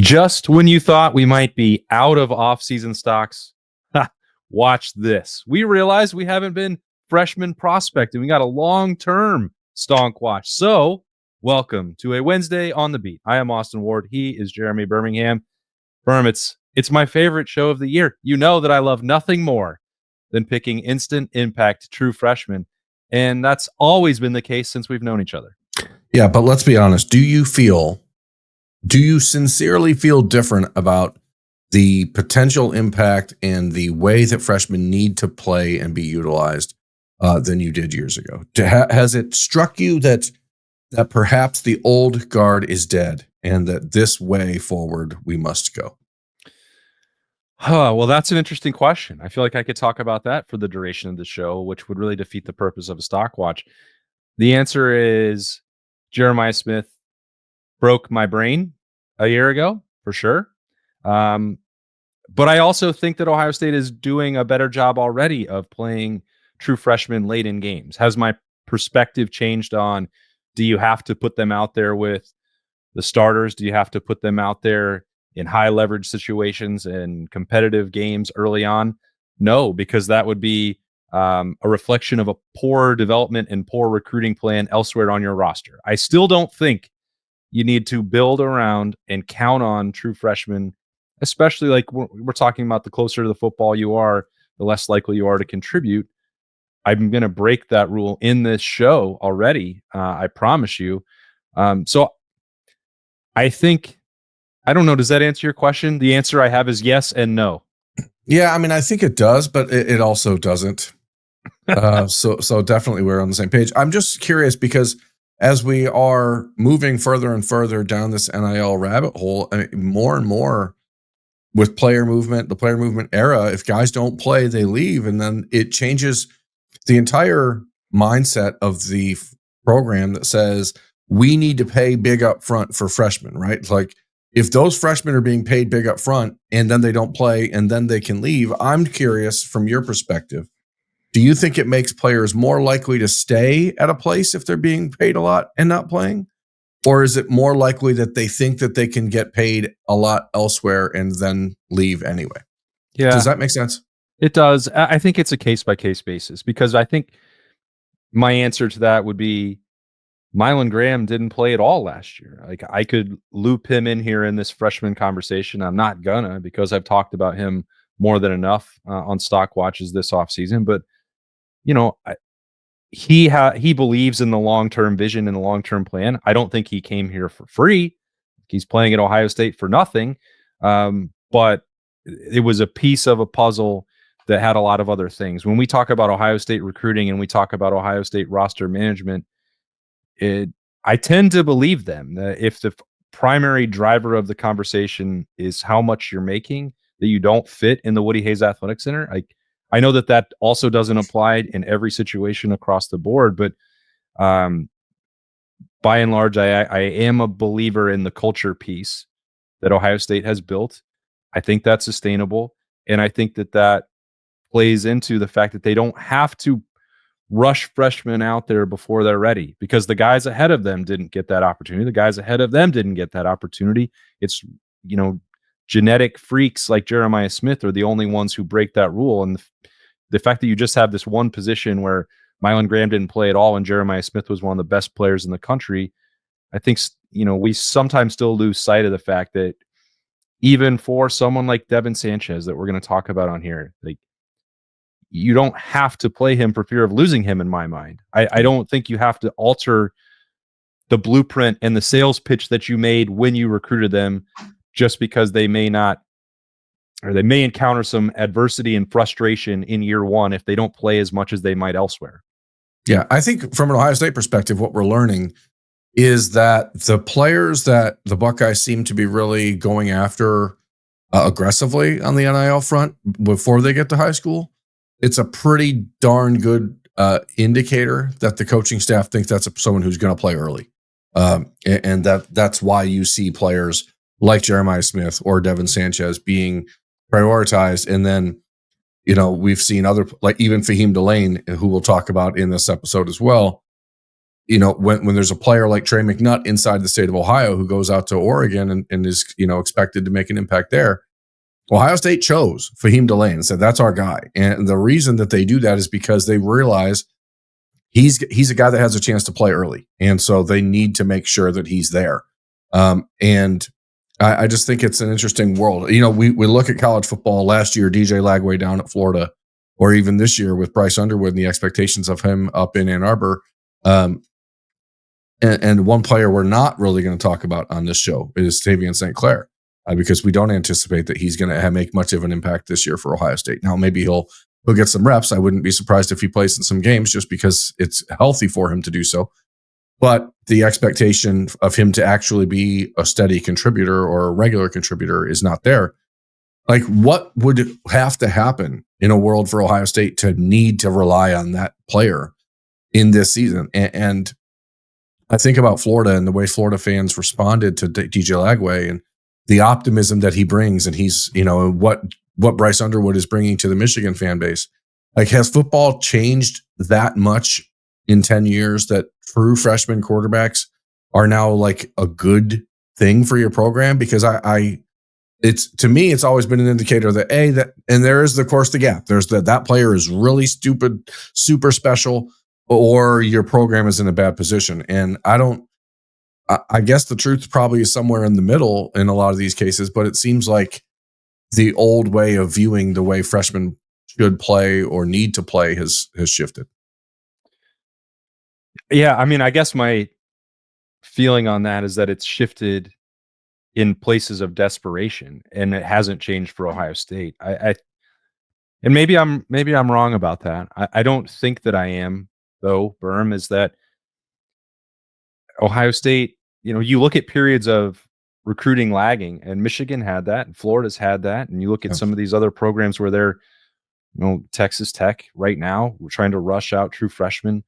Just when you thought we might be out of off-season stocks, watch this. We realized we haven't been freshman prospecting. We got a long-term stonk watch. So welcome to a Wednesday on the Beat. I am Austin Ward. He is Jeremy Birmingham. Birm, it's my favorite show of the year. You know that I love nothing more than picking instant impact true freshmen. And that's always been the case since we've known each other. Yeah, but let's be honest. Do you sincerely feel different about the potential impact and the way that freshmen need to play and be utilized than you did years ago? Has it struck you that perhaps the old guard is dead and that this way forward we must go? Well, that's an interesting question. I feel like I could talk about that for the duration of the show, which would really defeat the purpose of a stock watch. The answer is Jeremiah Smith broke my brain a year ago, for sure. But I also think that Ohio State is doing a better job already of playing true freshmen late in games. Has my perspective changed on, do you have to put them out there with the starters? Do you have to put them out there in high leverage situations and competitive games early on? No, because that would be a reflection of a poor development and poor recruiting plan elsewhere on your roster. I still don't think you need to build around and count on true freshmen, especially like we're talking about the closer to the football you are, the less likely you are to contribute. I'm going to break that rule in this show already. I promise you. So I think, I don't know, does that answer your question? The answer I have is yes and no. Yeah, I mean, I think it does, but it also doesn't. So definitely we're on the same page. I'm just curious because as we are moving further and further down this NIL rabbit hole, I mean, more and more with player movement, the player movement era, if guys don't play, they leave. And then it changes the entire mindset of the program that says we need to pay big up front for freshmen, right? Like if those freshmen are being paid big up front and then they don't play and then they can leave, I'm curious from your perspective, do you think it makes players more likely to stay at a place if they're being paid a lot and not playing? Or is it more likely that they think that they can get paid a lot elsewhere and then leave anyway? Yeah. Does that make sense? It does. I think it's a case-by-case basis because I think my answer to that would be Mylan Graham didn't play at all last year. Like I could loop him in here in this freshman conversation. I'm not gonna because I've talked about him more than enough on stock watches this offseason. But you know, he believes in the long-term vision and the long-term plan. I don't think he came here for free. He's playing at Ohio State for nothing. But it was a piece of a puzzle that had a lot of other things. When we talk about Ohio State recruiting and we talk about Ohio State roster management, I tend to believe them that if the primary driver of the conversation is how much you're making, that you don't fit in the Woody Hayes Athletic Center. I know that also doesn't apply in every situation across the board, but by and large, I am a believer in the culture piece that Ohio State has built. I think that's sustainable, and I think that plays into the fact that they don't have to rush freshmen out there before they're ready because the guys ahead of them didn't get that opportunity. The guys ahead of them didn't get that opportunity. It's, genetic freaks like Jeremiah Smith are the only ones who break that rule. And the fact that you just have this one position where Mylan Graham didn't play at all and Jeremiah Smith was one of the best players in the country, I think, we sometimes still lose sight of the fact that even for someone like Devin Sanchez that we're going to talk about on here, like you don't have to play him for fear of losing him in my mind. I don't think you have to alter the blueprint and the sales pitch that you made when you recruited them just because they may not, or they may encounter some adversity and frustration in year one if they don't play as much as they might elsewhere. Yeah, I think from an Ohio State perspective, what we're learning is that the players that the Buckeyes seem to be really going after aggressively on the NIL front before they get to high school, it's a pretty darn good indicator that the coaching staff thinks that's someone who's going to play early. And that's why you see players like Jeremiah Smith or Devin Sanchez being prioritized. And then, we've seen other, like even Faheem Delane, who we'll talk about in this episode as well, when there's a player like Trey McNutt inside the state of Ohio who goes out to Oregon and is, expected to make an impact there, Ohio State chose Faheem Delane and said, that's our guy. And the reason that they do that is because they realize he's a guy that has a chance to play early. And so they need to make sure that he's there. And I just think it's an interesting world. We look at college football last year, DJ Lagway down at Florida, or even this year with Bryce Underwood and the expectations of him up in Ann Arbor. And one player we're not really going to talk about on this show is Tavian St. Clair, because we don't anticipate that he's going to make much of an impact this year for Ohio State. Now, maybe he'll get some reps. I wouldn't be surprised if he plays in some games just because it's healthy for him to do so. But the expectation of him to actually be a steady contributor or a regular contributor is not there. Like, what would have to happen in a world for Ohio State to need to rely on that player in this season? And I think about Florida and the way Florida fans responded to DJ Lagway and the optimism that he brings, and he's, what Bryce Underwood is bringing to the Michigan fan base. Like, has football changed that much in 10 years that true freshman quarterbacks are now like a good thing for your program? Because to me, it's always been an indicator that and there is, of course, the gap. There's that player is really stupid, super special, or your program is in a bad position. And I guess the truth probably is somewhere in the middle in a lot of these cases, but it seems like the old way of viewing the way freshmen should play or need to play has shifted. Yeah, I mean, I guess my feeling on that is that it's shifted in places of desperation, and it hasn't changed for Ohio State. And maybe I'm wrong about that. I don't think that I am, though. Birm, is that Ohio State, you look at periods of recruiting lagging, and Michigan had that, and Florida's had that, and you look at some of these other programs where they're, Texas Tech right now, we're trying to rush out true freshmen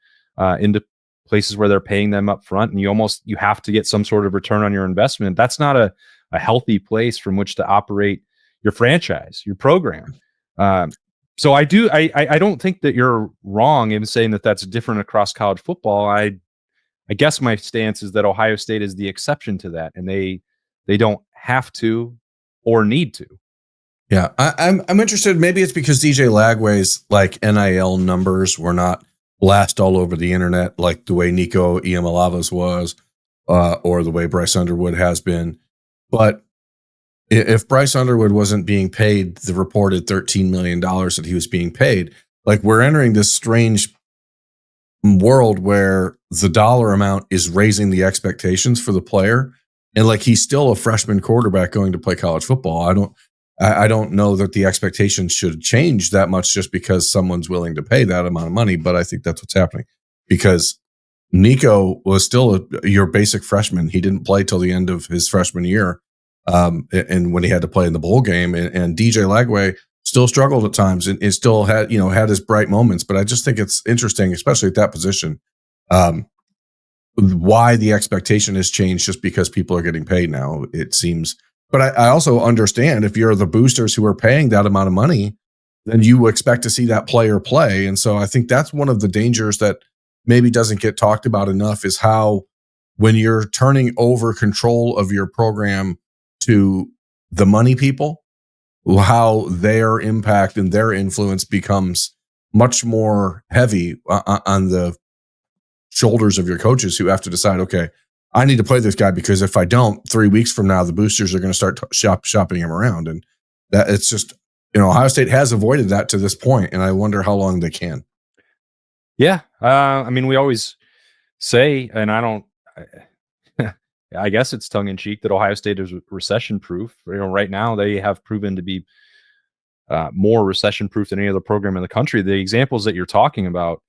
into places where they're paying them up front, and you have to get some sort of return on your investment. That's not a healthy place from which to operate your franchise, your program. So I don't think that you're wrong in saying that that's different across college football. I guess my stance is that Ohio State is the exception to that, and they don't have to or need to. Yeah, I'm interested. Maybe it's because DJ Lagway's like NIL numbers were not blast all over the internet like the way Nico Iamaleava's was, or the way Bryce Underwood has been. But if Bryce Underwood wasn't being paid the reported $13 million that he was being paid, like, we're entering this strange world where the dollar amount is raising the expectations for the player. And like, he's still a freshman quarterback going to play college football. I don't know that the expectations should change that much just because someone's willing to pay that amount of money. But I think that's what's happening, because Nico was still your basic freshman. He didn't play till the end of his freshman year. And when he had to play in the bowl game, and DJ Lagway still struggled at times and still had his bright moments. But I just think it's interesting, especially at that position, why the expectation has changed just because people are getting paid now, it seems. But I also understand if you're the boosters who are paying that amount of money, then you expect to see that player play. And so I think that's one of the dangers that maybe doesn't get talked about enough, is how when you're turning over control of your program to the money people, how their impact and their influence becomes much more heavy on the shoulders of your coaches, who have to decide, okay, I need to play this guy, because if I don't, 3 weeks from now, the boosters are going to start shopping him around. And that it's just, Ohio State has avoided that to this point, and I wonder how long they can. Yeah. I mean, we always say, and I guess it's tongue in cheek, that Ohio State is recession proof. Right now they have proven to be more recession proof than any other program in the country. The examples that you're talking about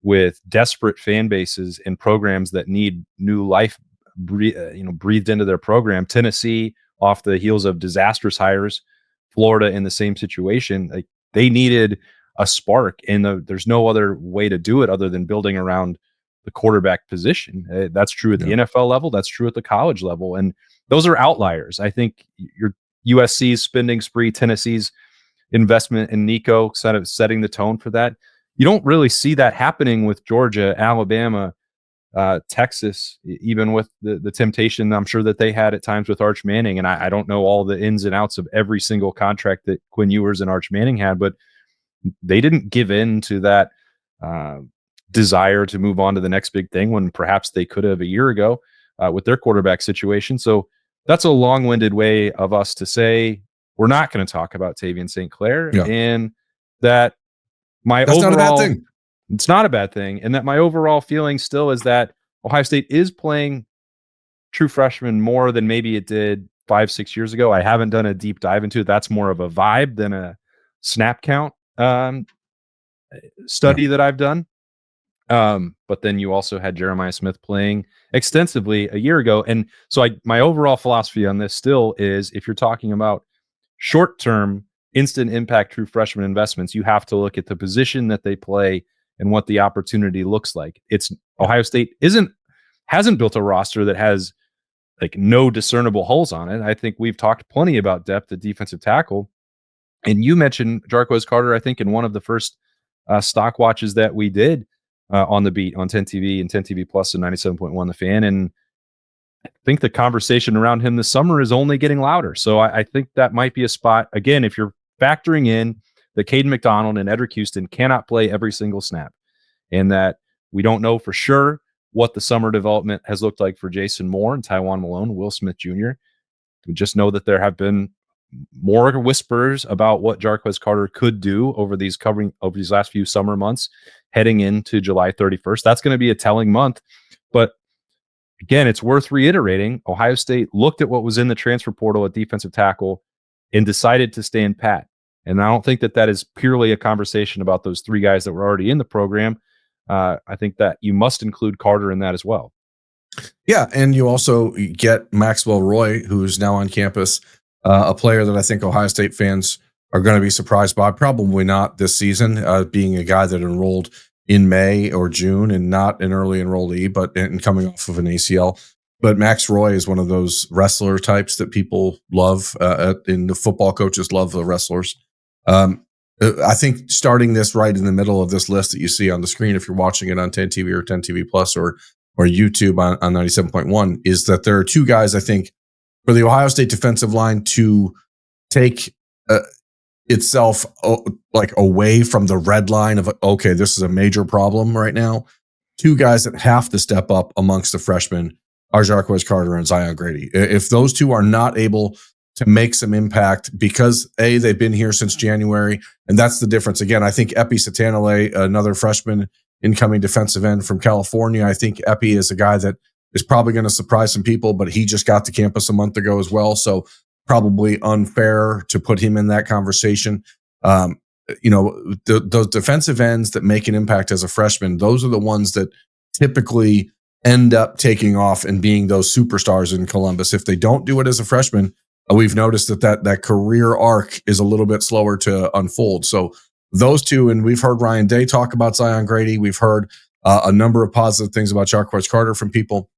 with desperate fan bases and programs that need new life breathed into their program. Tennessee, off the heels of disastrous hires, Florida in the same situation. Like, they needed a spark, and there's no other way to do it other than building around the quarterback position. That's true at the NFL level. That's true at the college level. And those are outliers. I think your USC's spending spree, Tennessee's investment in Nico, kind of setting the tone for that. You don't really see that happening with Georgia, Alabama, Texas, even with the temptation I'm sure that they had at times with Arch Manning. And I don't know all the ins and outs of every single contract that Quinn Ewers and Arch Manning had, but they didn't give in to that desire to move on to the next big thing when perhaps they could have a year ago with their quarterback situation. So that's a long-winded way of us to say we're not going to talk about Tavian St. Clair, and that that's overall, not a bad thing. It's not a bad thing, and that my overall feeling still is that Ohio State is playing true freshmen more than maybe it did 5-6 years ago. I haven't done a deep dive into it. That's more of a vibe than a snap count study that I've done. But then you also had Jeremiah Smith playing extensively a year ago. And so my overall philosophy on this still is, if you're talking about short-term instant impact true freshman investments, you have to look at the position that they play and what the opportunity looks like. Ohio State hasn't built a roster that has like no discernible holes on it. I think we've talked plenty about depth at defensive tackle. And you mentioned Jarquez Carter, I think, in one of the first stock watches that we did on the beat on 10 TV and 10 TV Plus and 97.1 The Fan. And I think the conversation around him this summer is only getting louder. So I think that might be a spot, again, if you're factoring in that Caden McDonald and Edric Houston cannot play every single snap, and that we don't know for sure what the summer development has looked like for Jason Moore and Tywan Malone, Will Smith Jr. We just know that there have been more whispers about what Jarquez Carter could do over these last few summer months heading into July 31st. That's going to be a telling month. But again, it's worth reiterating, Ohio State looked at what was in the transfer portal at defensive tackle and decided to stand pat. And I don't think that is purely a conversation about those three guys that were already in the program. I think that you must include Carter in that as well. Yeah, and you also get Maxwell Roy, who's now on campus, a player that I think Ohio State fans are going to be surprised by. Probably not this season, being a guy that enrolled in May or June and not an early enrollee, but coming off of an ACL. But Max Roy is one of those wrestler types that people love, and the football coaches love the wrestlers. I think starting this right in the middle of this list that you see on the screen, if you're watching it on 10 TV or 10 TV Plus or YouTube on 97.1, is that there are two guys, I think, for the Ohio State defensive line to take itself like away from the red line of, okay, this is a major problem right now. Two guys that have to step up amongst the freshmen are Jarquez Carter and Zion Grady. If those two are not able to make some impact, because they've been here since January, and that's the difference. Again, I think Epi Satanale, another freshman incoming defensive end from California, I think Epi is a guy that is probably going to surprise some people, but he just got to campus a month ago as well. So probably unfair to put him in that conversation. Those defensive ends that make an impact as a freshman, those are the ones that typically end up taking off and being those superstars in Columbus. If they don't do it as a freshman, we've noticed that career arc is a little bit slower to unfold. So those two, and we've heard Ryan Day talk about Zion Grady. We've heard a number of positive things about Jarquez Carter from people.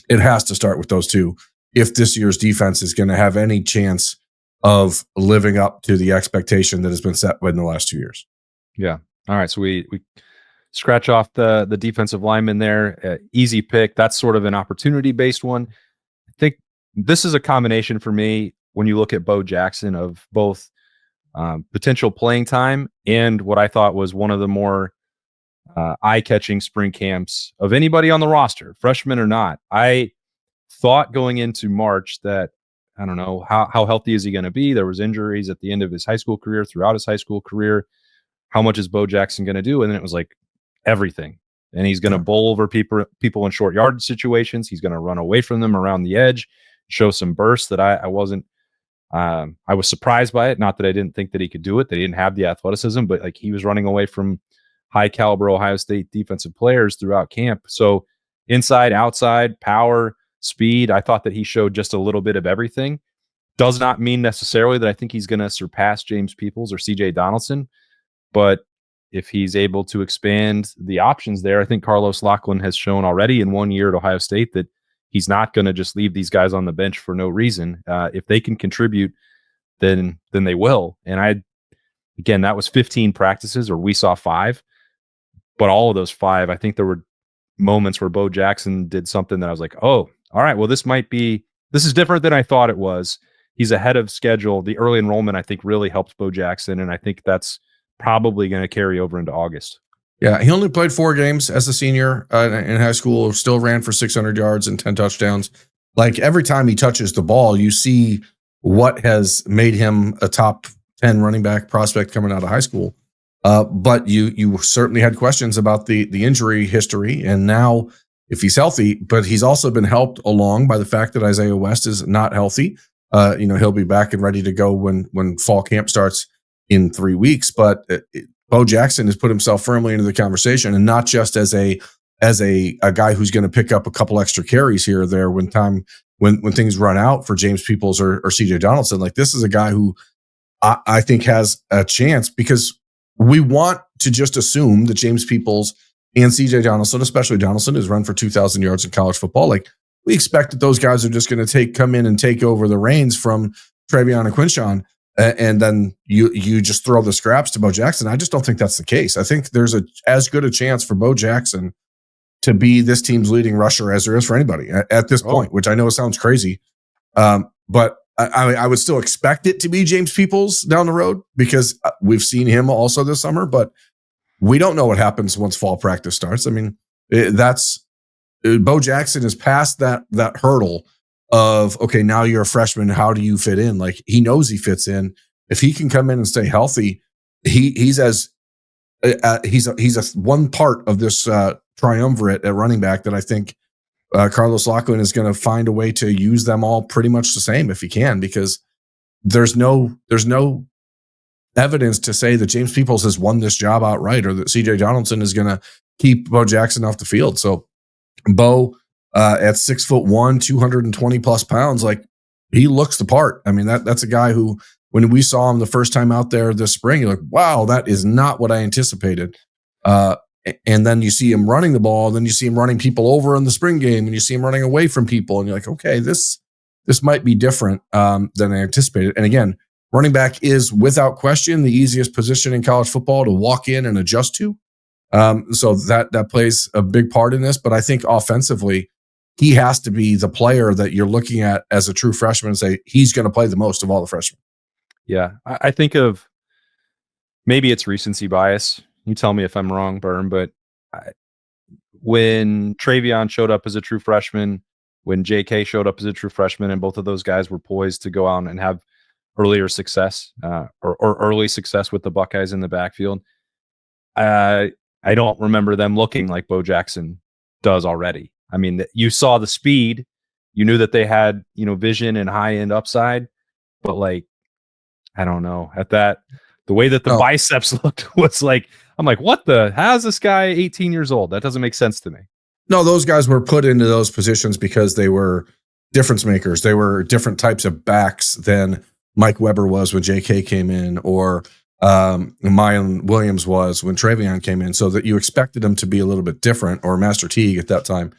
It has to start with those two if this year's defense is going to have any chance of living up to the expectation that has been set in the last 2 years. Yeah. All right. So we scratch off the defensive lineman there. Easy pick. That's sort of an opportunity-based one. I think this is a combination for me when you look at Bo Jackson of both potential playing time and what I thought was one of the more eye-catching spring camps of anybody on the roster, freshman or not. I thought going into March that, I don't know, how healthy is he going to be? There was injuries at the end of his high school career, throughout his high school career. How much is Bo Jackson going to do? And then it was like everything. And he's going to bowl over people in short yardage situations. He's going to run away from them around the edge, show some bursts that I wasn't. I was surprised by it. Not that I didn't think that he could do it. They didn't have the athleticism, but like he was running away from high caliber Ohio State defensive players throughout camp. So inside, outside, power, speed, I thought that he showed just a little bit of everything. Does not mean necessarily that I think he's going to surpass James Peoples or CJ Donaldson, but if he's able to expand the options there, I think Carlos Lachlan has shown already in 1 year at Ohio State that he's not going to just leave these guys on the bench for no reason. If they can contribute, then they will. And again, that was 15 practices, or we saw 5, but all of those 5, I think there were moments where Bo Jackson did something that I was like, oh, all right, well, this is different than I thought it was. He's ahead of schedule. The early enrollment, I think, really helped Bo Jackson, and I think that's probably going to carry over into August. Yeah, he only played 4 games as a senior in high school, still ran for 600 yards and 10 touchdowns. Like every time he touches the ball, you see what has made him a top 10 running back prospect coming out of high school. But you certainly had questions about the injury history. And now if he's healthy, but he's also been helped along by the fact that Isaiah West is not healthy. He'll be back and ready to go when fall camp starts in 3 weeks. But Bo Jackson has put himself firmly into the conversation, and not just as a guy who's going to pick up a couple extra carries here or there when things run out for James Peoples or CJ Donaldson. Like, this is a guy who I think has a chance, because we want to just assume that James Peoples and CJ Donaldson, especially Donaldson, has run for 2,000 yards in college football. Like, we expect that those guys are just going to come in and take over the reins from Travion and Quinshawn, and then you just throw the scraps to Bo Jackson. I just don't think that's the case. I think there's as good a chance for Bo Jackson to be this team's leading rusher as there is for anybody at this point, which I know sounds crazy. But I would still expect it to be James Peoples down the road, because we've seen him also this summer, but we don't know what happens once fall practice starts. I mean, Bo Jackson is past that hurdle of, okay, now you're a freshman. How do you fit in? Like, he knows he fits in. If he can come in and stay healthy, he's a one part of this triumvirate at running back that I think Carlos Loughlin is going to find a way to use them all pretty much the same if he can, because there's no evidence to say that James Peoples has won this job outright, or that CJ Donaldson is going to keep Bo Jackson off the field. So Bo, at 6'1", 220 plus pounds, like, he looks the part. I mean, that's a guy who, when we saw him the first time out there this spring, you're like, wow, that is not what I anticipated. And then you see him running the ball, then you see him running people over in the spring game, and you see him running away from people, and you're like, okay, this might be different than I anticipated. And again, running back is without question the easiest position in college football to walk in and adjust to. So that plays a big part in this. But I think offensively, he has to be the player that you're looking at as a true freshman and say he's going to play the most of all the freshmen. Yeah, I think of, maybe it's recency bias. You tell me if I'm wrong, Birm, but when Travion showed up as a true freshman, when JK showed up as a true freshman, and both of those guys were poised to go out and have earlier success or early success with the Buckeyes in the backfield, I don't remember them looking like Bo Jackson does already. I mean, you saw the speed, you knew that they had, vision and high end upside, but like, I don't know, the way that the biceps looked was like, I'm like, how's this guy 18 years old? That doesn't make sense to me. No, those guys were put into those positions because they were difference makers. They were different types of backs than Mike Weber was when JK came in, or Mayan Williams was when Travion came in, so that you expected them to be a little bit different, or Master Teague at that time.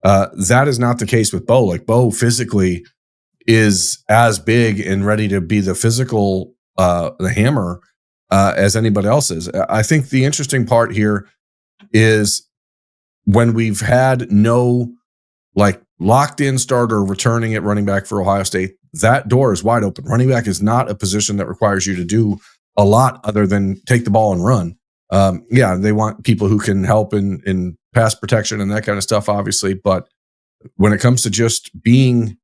That is not the case with Bo. Like, Bo physically is as big and ready to be the physical, the hammer, as anybody else is. I think the interesting part here is when we've had no like locked in starter returning at running back for Ohio State, that door is wide open. Running back is not a position that requires you to do a lot other than take the ball and run. They want people who can help in pass protection and that kind of stuff, obviously. But when it comes to just being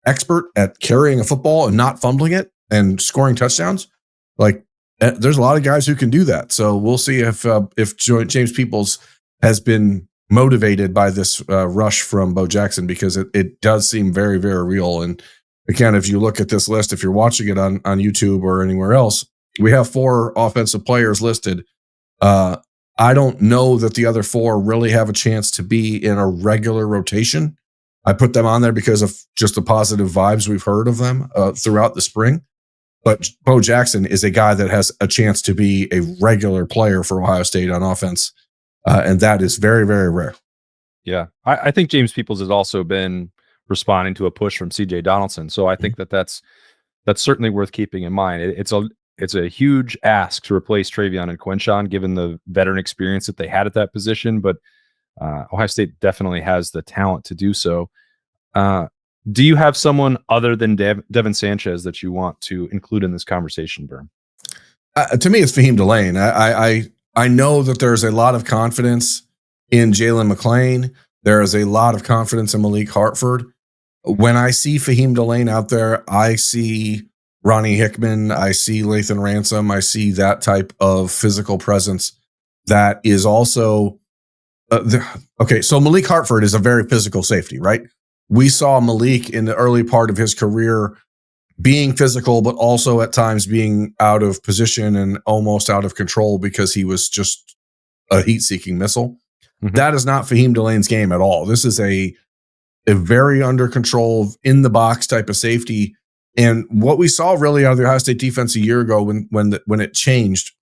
expert at carrying a football and not fumbling it and scoring touchdowns, like, there's a lot of guys who can do that. So we'll see if James Peoples has been motivated by this rush from Bo Jackson, because it does seem very, very real. And again, if you look at this list, if you're watching it on YouTube or anywhere else, we have 4 offensive players listed. I don't know that the other 4 really have a chance to be in a regular rotation. I put them on there because of just the positive vibes we've heard of them throughout the spring. But Bo Jackson is a guy that has a chance to be a regular player for Ohio State on offense. And that is very, very rare. Yeah. I think James Peoples has also been responding to a push from CJ Donaldson. So I think that's certainly worth keeping in mind. It's a huge ask to replace Travion and Quinshawn, given the veteran experience that they had at that position. But Ohio State definitely has the talent to do so. Do you have someone other than Devin Sanchez that you want to include in this conversation, Birm? To me, it's Faheem Delane. I know that there's a lot of confidence in Jalen McClain. There is a lot of confidence in Malik Hartford. When I see Faheem Delane out there, I see Ronnie Hickman, I see Lathan Ransom, I see that type of physical presence that is also okay. So Malik Hartford is a very physical safety, right? We saw Malik in the early part of his career being physical, but also at times being out of position and almost out of control because he was just a heat-seeking missile. Mm-hmm. That is not Faheem Delane's game at all. This is a very under control, in the box type of safety. And what we saw really out of the Ohio State defense a year ago when it changed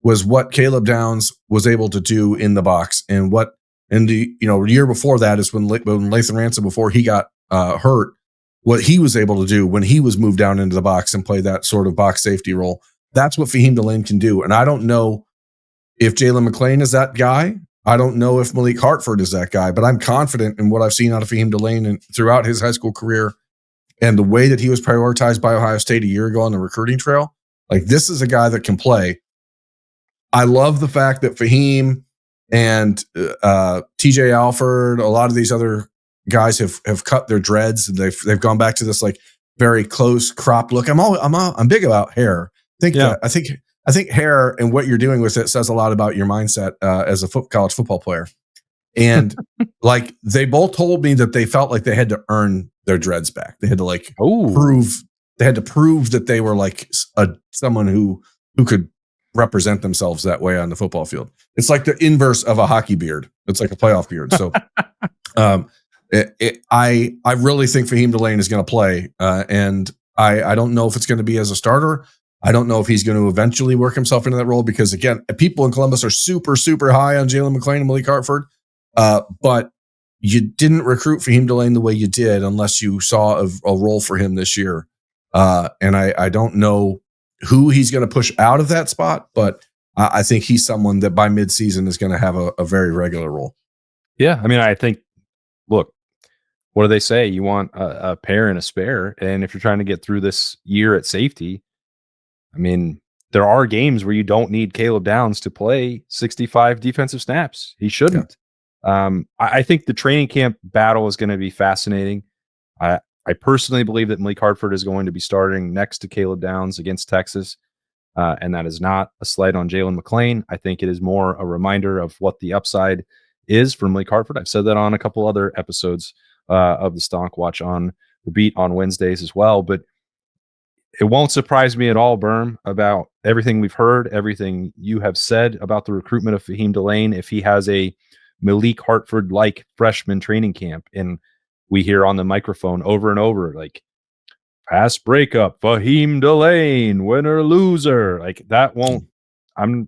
was what Caleb Downs was able to do in the box. And what in the year before that is when Lathan Ransom, before he got hurt, what he was able to do when he was moved down into the box and play that sort of box safety role. That's what Faheem Delane can do. And I don't know if Jalen McClain is that guy. I don't know if Malik Hartford is that guy, but I'm confident in what I've seen out of Faheem Delane and throughout his high school career and the way that he was prioritized by Ohio State a year ago on the recruiting trail. Like, this is a guy that can play. I love the fact that Faheem and TJ Alford, a lot of these other guys have cut their dreads and they've gone back to this like very close crop look. I'm big about hair. I think hair and what you're doing with it says a lot about your mindset as a college football player. And like, they both told me that they felt like they had to earn their dreads back. They had to prove that they were like someone who could represent themselves that way on the football field. It's like the inverse of a hockey beard. It's like a playoff beard. So, I really think Faheem Delane is going to play, and I don't know if it's going to be as a starter. I don't know if he's going to eventually work himself into that role because, again, people in Columbus are super, super high on Jalen McClain and Malik Hartford, but you didn't recruit Faheem Delane the way you did unless you saw a role for him this year. And I don't know who he's going to push out of that spot, but I think he's someone that by midseason is going to have a very regular role. Yeah, I mean, I think, look, what do they say? You want a pair and a spare. And if you're trying to get through this year at safety, I mean, there are games where you don't need Caleb Downs to play 65 defensive snaps. He shouldn't. Yeah. I think the training camp battle is going to be fascinating. I personally believe that Malik Hartford is going to be starting next to Caleb Downs against Texas. And that is not a slight on Jalen McClain. I think it is more a reminder of what the upside is for Malik Hartford. I've said that on a couple other episodes of the Stonk Watch on the beat on Wednesdays as well. But it won't surprise me at all, Birm, about everything we've heard, everything you have said about the recruitment of Faheem Delane, if he has a Malik Hartford-like freshman training camp. And we hear on the microphone over and over, like, pass breakup, Faheem Delane, winner, loser. Like, that won't, I'm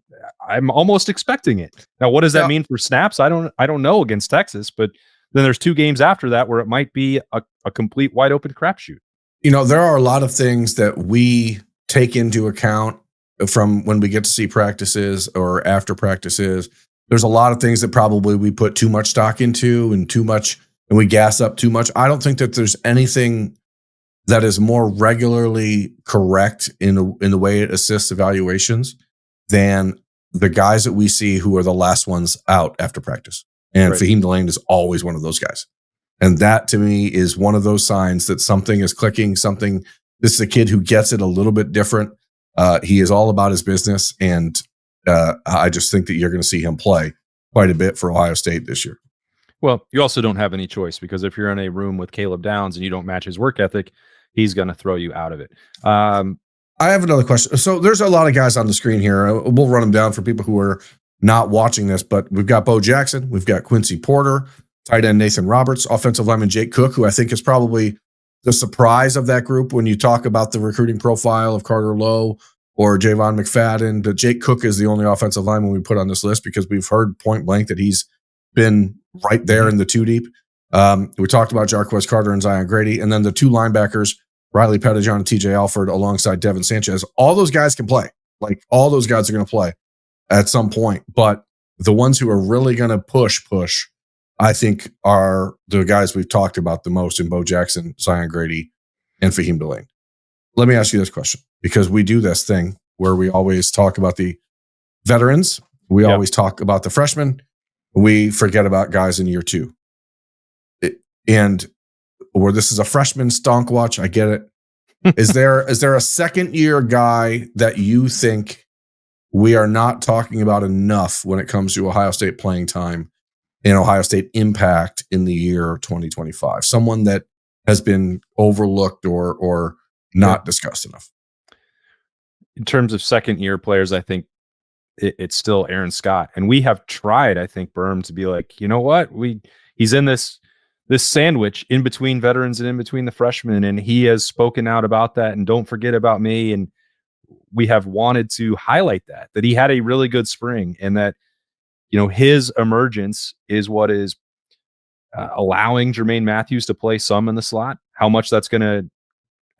almost expecting it. Now, what does that mean for snaps? I don't know against Texas, but then there's 2 games after that where it might be a complete wide open crapshoot. There are a lot of things that we take into account from when we get to see practices or after practices. There's a lot of things that probably we put too much stock into and we gas up too much. I don't think that there's anything that is more regularly correct in the way it assists evaluations than the guys that we see who are the last ones out after practice. And right. Faheem Delane is always one of those guys. And that, to me, is one of those signs that something is clicking, this is a kid who gets it a little bit different. He is all about his business. And I just think that you're going to see him play quite a bit for Ohio State this year. Well, you also don't have any choice because if you're in a room with Caleb Downs and you don't match his work ethic, he's going to throw you out of it. I have another question. So there's a lot of guys on the screen here. We'll run them down for people who are not watching this, but we've got Bo Jackson, we've got Quincy Porter, tight end Nathan Roberts, offensive lineman Jake Cook, who I think is probably the surprise of that group when you talk about the recruiting profile of Carter Lowe or Javon McFadden. But Jake Cook is the only offensive lineman we put on this list because we've heard point blank that he's been right there in the 2 deep. We talked about Jarquez Carter and Zion Grady, and then the 2 linebackers, Riley Pettijohn and TJ Alford, alongside Devin Sanchez. All those guys can play. Like, all those guys are going to play at some point. But the ones who are really going to push I think are the guys we've talked about the most in Bo Jackson, Zion Grady, and Faheem Delane. Let me ask you this question, because we do this thing where we always talk about the veterans. We always talk about the freshmen. We forget about guys in year two. And where this is a freshman stonk watch, I get it. Is there a second year guy that you think we are not talking about enough when it comes to Ohio State playing time and Ohio State impact in the year 2025? Someone that has been overlooked or not discussed enough. In terms of second year players, I think it's still Aaron Scott. And we have tried, I think, Birm, to be like, you know what? He's in this sandwich in between veterans and in between the freshmen. And he has spoken out about that. And don't forget about me. And we have wanted to highlight that he had a really good spring, and that, you know, his emergence is what is allowing Jermaine Matthews to play some in the slot. How much that's going to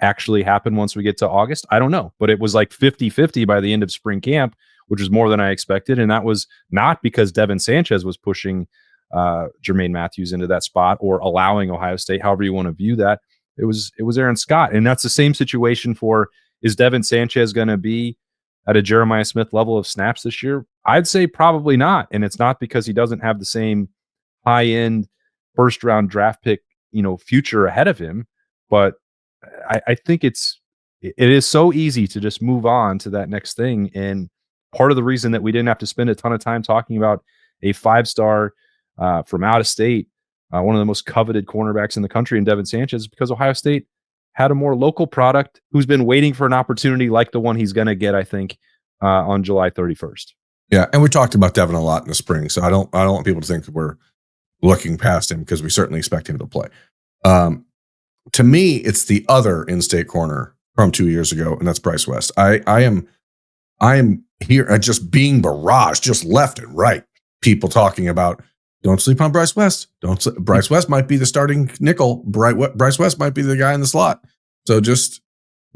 actually happen once we get to August, I don't know. But it was like 50-50 by the end of spring camp, which was more than I expected. And that was not because Devin Sanchez was pushing Jermaine Matthews into that spot or allowing Ohio State, however you want to view that. It was Aaron Scott. And that's the same situation for, is Devin Sanchez going to be at a Jeremiah Smith level of snaps this year? I'd say probably not. And it's not because he doesn't have the same high-end first-round draft pick, you know, future ahead of him. But I think it is so easy to just move on to that next thing. And part of the reason that we didn't have to spend a ton of time talking about a 5-star from out of state, one of the most coveted cornerbacks in the country in Devin Sanchez, is because Ohio State had a more local product who's been waiting for an opportunity like the one he's going to get, I think, on July 31st. Yeah, and we talked about Devin a lot in the spring, so I don't want people to think that we're looking past him, because we certainly expect him to play. To me, it's the other in-state corner from 2 years ago, and that's Bryce West. I am here just being barraged, just left and right. People talking about, don't sleep on Bryce West. Bryce West might be the starting nickel. Bryce West might be the guy in the slot. So just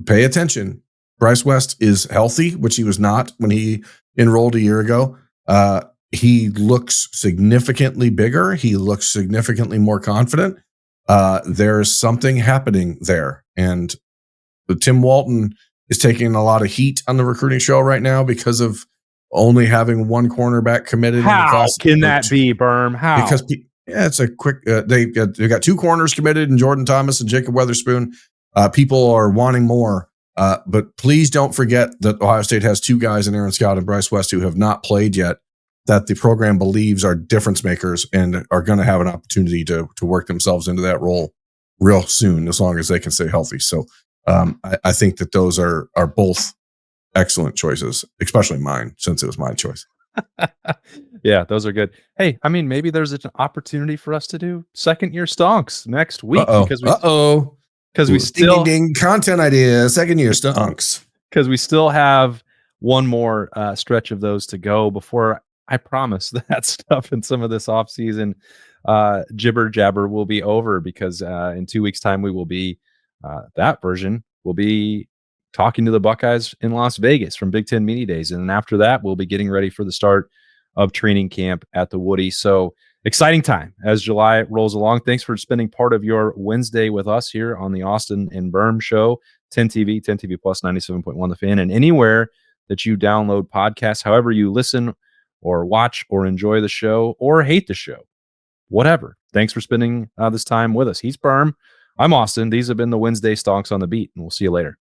pay attention. Bryce West is healthy, which he was not when he enrolled a year ago. He looks significantly bigger. He looks significantly more confident. There's something happening there. And Tim Walton is taking a lot of heat on the recruiting show right now because of only having one cornerback committed. How can that be, Birm? How? Because it's a quick. They got 2 corners committed in Jordan Thomas and Jacob Weatherspoon. People are wanting more, but please don't forget that Ohio State has 2 guys in Aaron Scott and Bryce West who have not played yet, that the program believes are difference makers and are going to have an opportunity to work themselves into that role real soon, as long as they can stay healthy. So I think that those are both excellent choices, especially mine, since it was my choice. Yeah, those are good. Hey, I mean, maybe there's an opportunity for us to do second year stonks next week, because we still ding, content idea, second year stonks, because we still have one more stretch of those to go before, I promise, that stuff in some of this offseason jibber jabber will be over, because in 2 weeks' time we will be that version will be talking to the Buckeyes in Las Vegas from Big Ten Media Days. And then after that, we'll be getting ready for the start of training camp at the Woody. So exciting time as July rolls along. Thanks for spending part of your Wednesday with us here on the Austin and Birm Show, 10 TV Plus, 97.1 The Fan, and anywhere that you download podcasts, however you listen or watch or enjoy the show or hate the show, whatever. Thanks for spending this time with us. He's Birm. I'm Austin. These have been the Wednesday Stonks on the Beat, and we'll see you later.